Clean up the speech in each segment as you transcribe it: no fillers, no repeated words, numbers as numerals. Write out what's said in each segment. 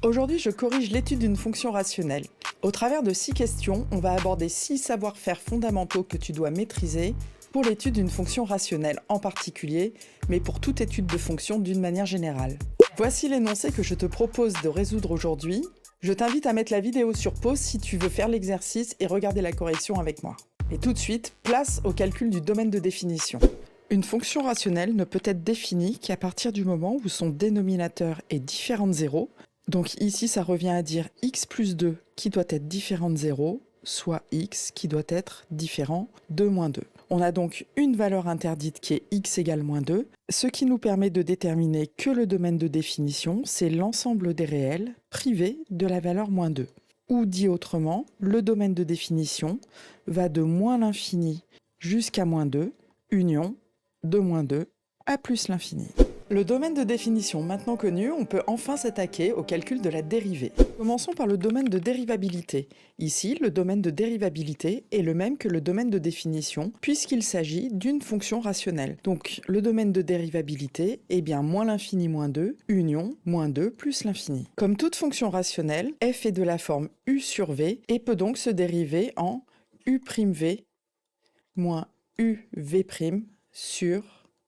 Aujourd'hui, je corrige l'étude d'une fonction rationnelle. Au travers de 6 questions, on va aborder 6 savoir-faire fondamentaux que tu dois maîtriser pour l'étude d'une fonction rationnelle en particulier, mais pour toute étude de fonction d'une manière générale. Voici l'énoncé que je te propose de résoudre aujourd'hui. Je t'invite à mettre la vidéo sur pause si tu veux faire l'exercice et regarder la correction avec moi. Et tout de suite, place au calcul du domaine de définition. Une fonction rationnelle ne peut être définie qu'à partir du moment où son dénominateur est différent de 0. Donc ici, ça revient à dire x plus 2 qui doit être différent de 0, soit x qui doit être différent de moins 2. On a donc une valeur interdite qui est x égale moins 2, ce qui nous permet de déterminer que le domaine de définition, c'est l'ensemble des réels privés de la valeur moins 2. Ou dit autrement, le domaine de définition va de moins l'infini jusqu'à moins 2, union de moins 2 à plus l'infini. Le domaine de définition maintenant connu, on peut enfin s'attaquer au calcul de la dérivée. Commençons par le domaine de dérivabilité. Ici, le domaine de dérivabilité est le même que le domaine de définition, puisqu'il s'agit d'une fonction rationnelle. Donc, le domaine de dérivabilité est bien moins l'infini moins 2, union moins 2 plus l'infini. Comme toute fonction rationnelle, f est de la forme u sur v et peut donc se dériver en u'v moins uv' sur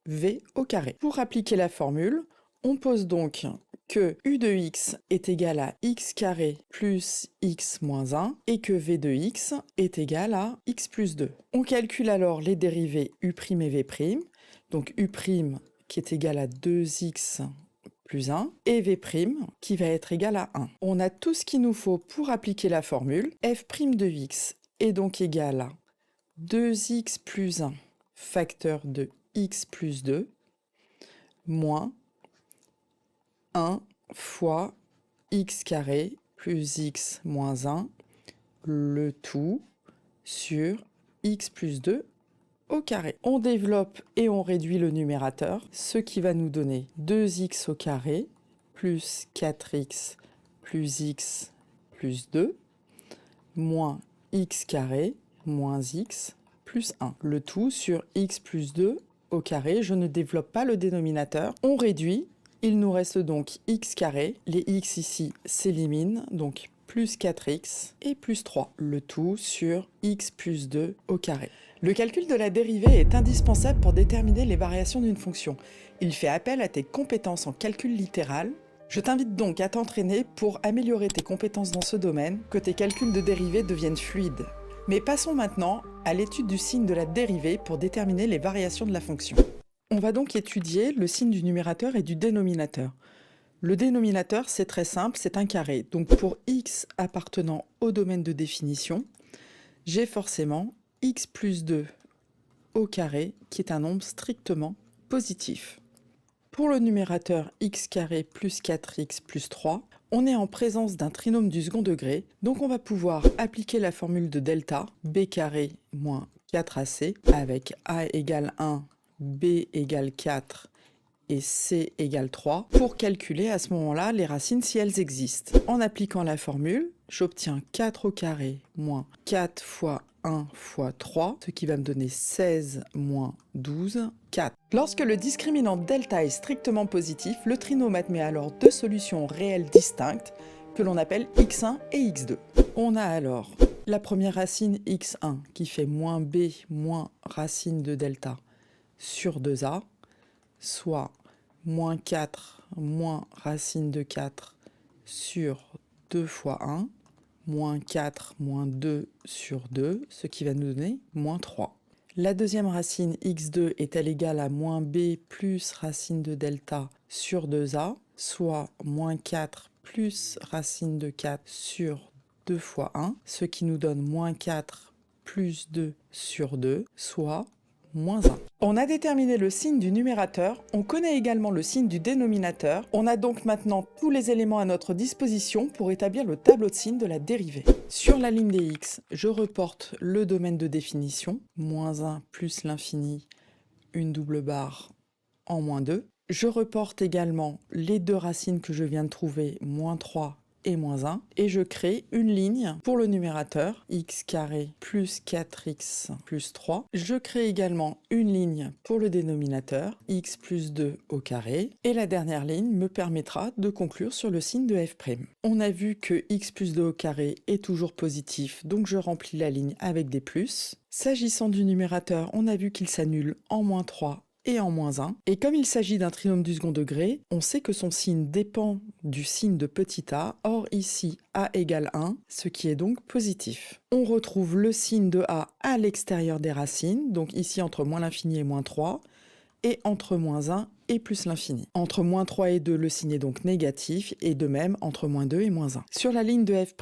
v au carré. Pour appliquer la formule, on pose donc que u de x est égal à x carré plus x moins 1 et que v de x est égal à x plus 2. On calcule alors les dérivés u' et v', donc u' qui est égal à 2x plus 1 et v' qui va être égal à 1. On a tout ce qu'il nous faut pour appliquer la formule. f' de x est donc égal à 2x plus 1 facteur de x plus 2 moins 1 fois x carré plus x moins 1, le tout sur x plus 2 au carré. On développe et on réduit le numérateur, ce qui va nous donner 2x au carré plus 4x plus x plus 2 moins x carré moins x plus 1. Le tout sur x plus 2 au carré. Je ne développe pas le dénominateur. On réduit. Il nous reste donc x carré. Les x ici s'éliminent. Donc plus 4x et plus 3. Le tout sur x plus 2 au carré. Le calcul de la dérivée est indispensable pour déterminer les variations d'une fonction. Il fait appel à tes compétences en calcul littéral. Je t'invite donc à t'entraîner pour améliorer tes compétences dans ce domaine, que tes calculs de dérivée deviennent fluides. Mais passons maintenant à l'étude du signe de la dérivée pour déterminer les variations de la fonction. On va donc étudier le signe du numérateur et du dénominateur. Le dénominateur, c'est très simple, c'est un carré. Donc pour x appartenant au domaine de définition, j'ai forcément x plus 2 au carré, qui est un nombre strictement positif. Pour le numérateur x carré plus 4x plus 3, on est en présence d'un trinôme du second degré, donc on va pouvoir appliquer la formule de delta, b carré moins 4ac, avec a égale 1, b égale 4 et c égale 3, pour calculer à ce moment-là les racines si elles existent. En appliquant la formule, j'obtiens 4 au carré moins 4 fois 1 fois 3, ce qui va me donner 16 moins 12, 4. Lorsque le discriminant delta est strictement positif, le trinôme admet alors deux solutions réelles distinctes que l'on appelle x1 et x2. On a alors la première racine x1 qui fait moins b moins racine de delta sur 2a, soit moins 4 moins racine de 4 sur 2 fois 1, moins 4 moins 2 sur 2, ce qui va nous donner moins 3. La deuxième racine x2 est-elle égale à moins b plus racine de delta sur 2a, soit moins 4 plus racine de 4 sur 2 fois 1, ce qui nous donne moins 4 plus 2 sur 2, soit moins 1. On a déterminé le signe du numérateur, on connaît également le signe du dénominateur. On a donc maintenant tous les éléments à notre disposition pour établir le tableau de signes de la dérivée. Sur la ligne des x, je reporte le domaine de définition, moins 1 plus l'infini, une double barre en moins 2. Je reporte également les deux racines que je viens de trouver, moins 3 et moins 1, et je crée une ligne pour le numérateur, x carré plus 4x plus 3. Je crée également une ligne pour le dénominateur, x plus 2 au carré, et la dernière ligne me permettra de conclure sur le signe de f'. On a vu que x plus 2 au carré est toujours positif, donc je remplis la ligne avec des plus. S'agissant du numérateur, on a vu qu'il s'annule en moins 3 et en moins 1. Et comme il s'agit d'un trinôme du second degré, on sait que son signe dépend du signe de petit a. Or ici, a égale 1, ce qui est donc positif. On retrouve le signe de a à l'extérieur des racines, donc ici entre moins l'infini et moins 3, et entre moins 1 et plus l'infini. Entre moins 3 et 2, le signe est donc négatif, et de même entre moins 2 et moins 1. Sur la ligne de f',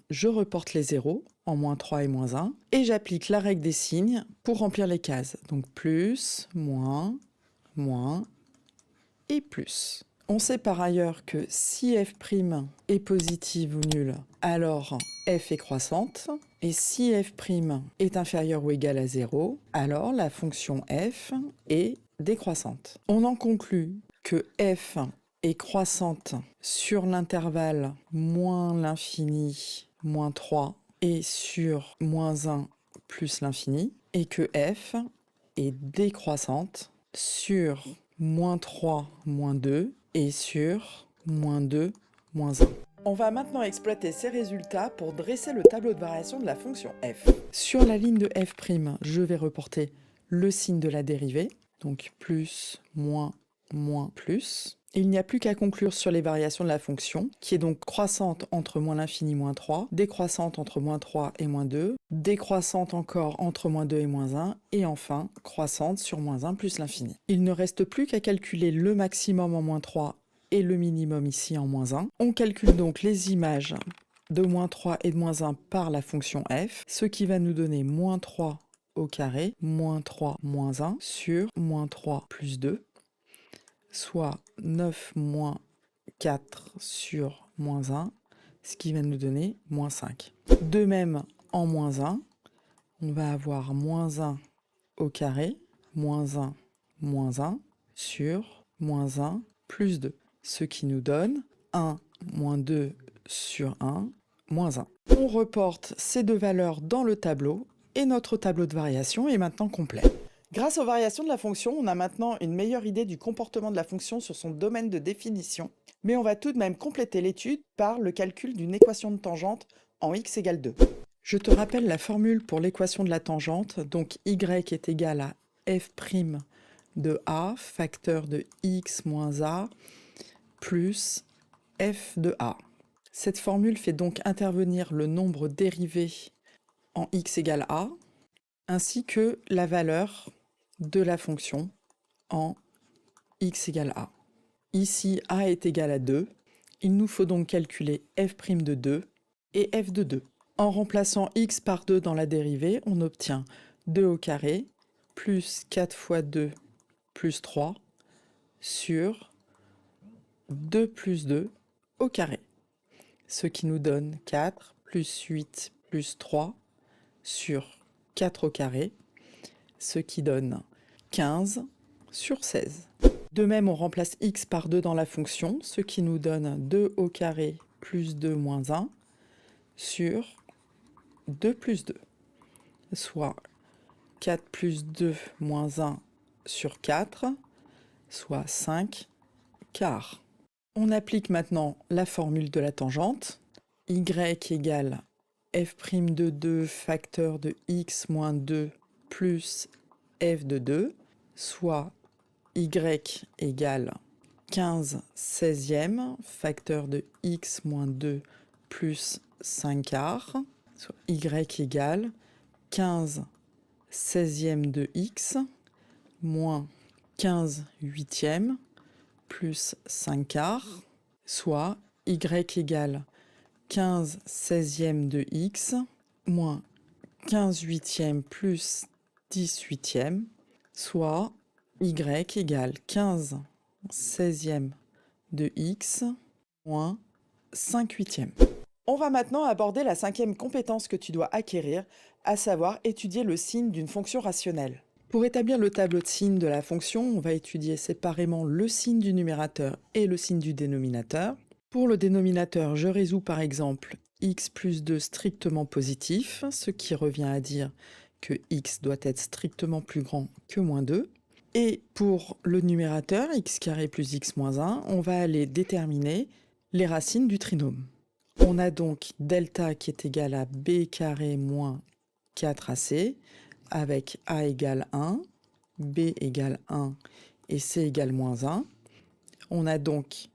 je reporte les zéros, en moins 3 et moins 1, et j'applique la règle des signes pour remplir les cases. Donc plus, moins et plus. On sait par ailleurs que si f' est positive ou nulle, alors f est croissante, et si f' est inférieure ou égale à 0, alors la fonction f est décroissante. On en conclut que f est croissante sur l'intervalle moins l'infini, moins 3, et sur moins 1 plus l'infini, et que f est décroissante sur moins 3, moins 2, et sur moins 2, moins 1. On va maintenant exploiter ces résultats pour dresser le tableau de variation de la fonction f. Sur la ligne de f', je vais reporter le signe de la dérivée, donc plus, moins, plus. Il n'y a plus qu'à conclure sur les variations de la fonction, qui est donc croissante entre moins l'infini, moins 3, décroissante entre moins 3 et moins 2, décroissante encore entre moins 2 et moins 1, et enfin croissante sur moins 1 plus l'infini. Il ne reste plus qu'à calculer le maximum en moins 3 et le minimum ici en moins 1. On calcule donc les images de moins 3 et de moins 1 par la fonction f, ce qui va nous donner moins 3 au carré, moins 3 moins 1 sur moins 3 plus 2, soit 9 moins 4 sur moins 1, ce qui va nous donner moins 5. De même, en moins 1, on va avoir moins 1 au carré, moins 1 sur moins 1 plus 2, ce qui nous donne 1 moins 2 sur 1, moins 1. On reporte ces deux valeurs dans le tableau et notre tableau de variation est maintenant complet. Grâce aux variations de la fonction, on a maintenant une meilleure idée du comportement de la fonction sur son domaine de définition, mais on va tout de même compléter l'étude par le calcul d'une équation de tangente en x égale 2. Je te rappelle la formule pour l'équation de la tangente, donc y est égal à f' de a, facteur de x moins a, plus f de a. Cette formule fait donc intervenir le nombre dérivé en x égale a, ainsi que la valeur de la fonction en x égale a. Ici, a est égal à 2. Il nous faut donc calculer f' de 2 et f de 2. En remplaçant x par 2 dans la dérivée, on obtient 2 au carré plus 4 fois 2 plus 3 sur 2 plus 2 au carré. Ce qui nous donne 4 plus 8 plus 3 sur 4 au carré, ce qui donne 15 sur 16. De même, on remplace x par 2 dans la fonction, ce qui nous donne 2 au carré plus 2 moins 1 sur 2 plus 2, soit 4 plus 2 moins 1 sur 4, soit 5 quarts. On applique maintenant la formule de la tangente. Y égale f' de 2 facteur de x moins 2 plus f de 2, soit y égale 15 16e facteur de x moins 2 plus 5 quarts, soit y égale 15 16e de x moins 15 huitièmes plus 5 quarts, soit y égale 15 16e de x moins 15 huitièmes plus 10 huitièmes, soit y égale 15 16e de x moins 5 huitièmes. On va maintenant aborder la cinquième compétence que tu dois acquérir, à savoir étudier le signe d'une fonction rationnelle. Pour établir le tableau de signes de la fonction, on va étudier séparément le signe du numérateur et le signe du dénominateur. Pour le dénominateur, je résous par exemple x plus 2 strictement positif, ce qui revient à dire que x doit être strictement plus grand que moins 2. Et pour le numérateur, x carré plus x moins 1, on va aller déterminer les racines du trinôme. On a donc delta qui est égal à b carré moins 4ac, avec a égale 1, b égale 1 et c égale moins 1. On a donc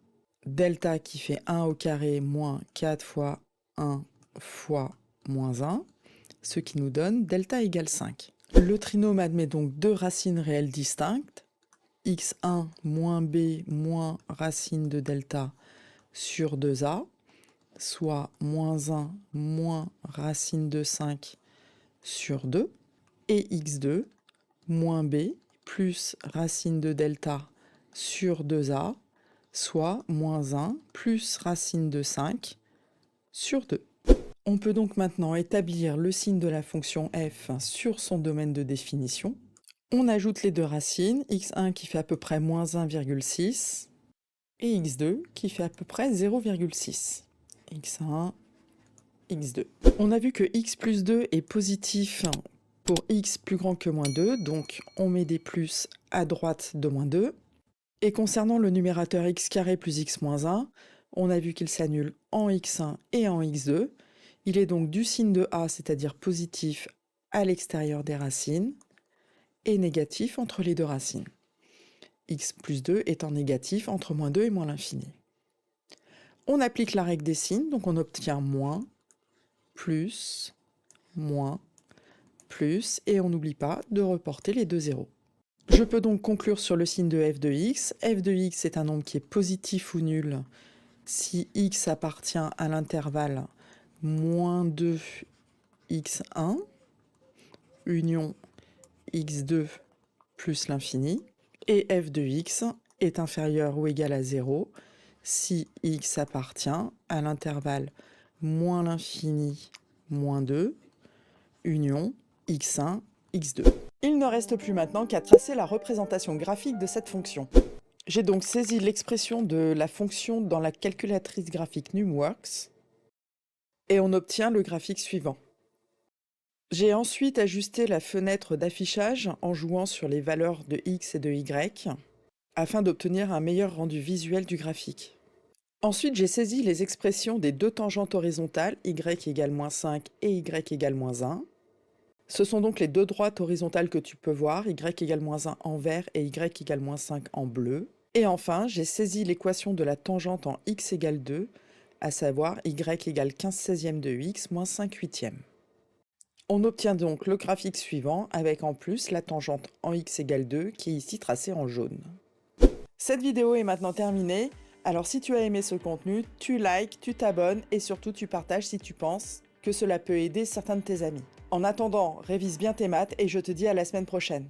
delta qui fait 1 au carré moins 4 fois 1 fois moins 1, ce qui nous donne delta égale 5. Le trinôme admet donc deux racines réelles distinctes, x1 moins b moins racine de delta sur 2a, soit moins 1 moins racine de 5 sur 2, et x2 moins b plus racine de delta sur 2a, soit moins 1 plus racine de 5 sur 2. On peut donc maintenant établir le signe de la fonction f sur son domaine de définition. On ajoute les deux racines, x1 qui fait à peu près moins 1,6 et x2 qui fait à peu près 0,6. x1, x2. On a vu que x plus 2 est positif pour x plus grand que moins 2, donc on met des plus à droite de moins 2. Et concernant le numérateur x carré plus x moins 1, on a vu qu'il s'annule en x1 et en x2. Il est donc du signe de a, c'est-à-dire positif à l'extérieur des racines, et négatif entre les deux racines. X plus 2 étant négatif entre moins 2 et moins l'infini. On applique la règle des signes, donc on obtient moins, plus, moins, plus, et on n'oublie pas de reporter les deux zéros. Je peux donc conclure sur le signe de f de x. F de x est un nombre qui est positif ou nul si x appartient à l'intervalle moins 2 x1, union x2 plus l'infini, et f de x est inférieur ou égal à 0 si x appartient à l'intervalle moins l'infini moins 2, union x1, x2. Il ne reste plus maintenant qu'à tracer la représentation graphique de cette fonction. J'ai donc saisi l'expression de la fonction dans la calculatrice graphique NumWorks et on obtient le graphique suivant. J'ai ensuite ajusté la fenêtre d'affichage en jouant sur les valeurs de x et de y afin d'obtenir un meilleur rendu visuel du graphique. Ensuite, j'ai saisi les expressions des deux tangentes horizontales y égale moins 5 et y égale moins 1. Ce sont donc les deux droites horizontales que tu peux voir, y égale moins 1 en vert et y égale moins 5 en bleu. Et enfin, j'ai saisi l'équation de la tangente en x égale 2, à savoir y égale 15/16 de x moins 5/8. On obtient donc le graphique suivant avec en plus la tangente en x égale 2 qui est ici tracée en jaune. Cette vidéo est maintenant terminée, alors si tu as aimé ce contenu, tu likes, tu t'abonnes et surtout tu partages si tu penses que cela peut aider certains de tes amis. En attendant, révise bien tes maths et je te dis à la semaine prochaine.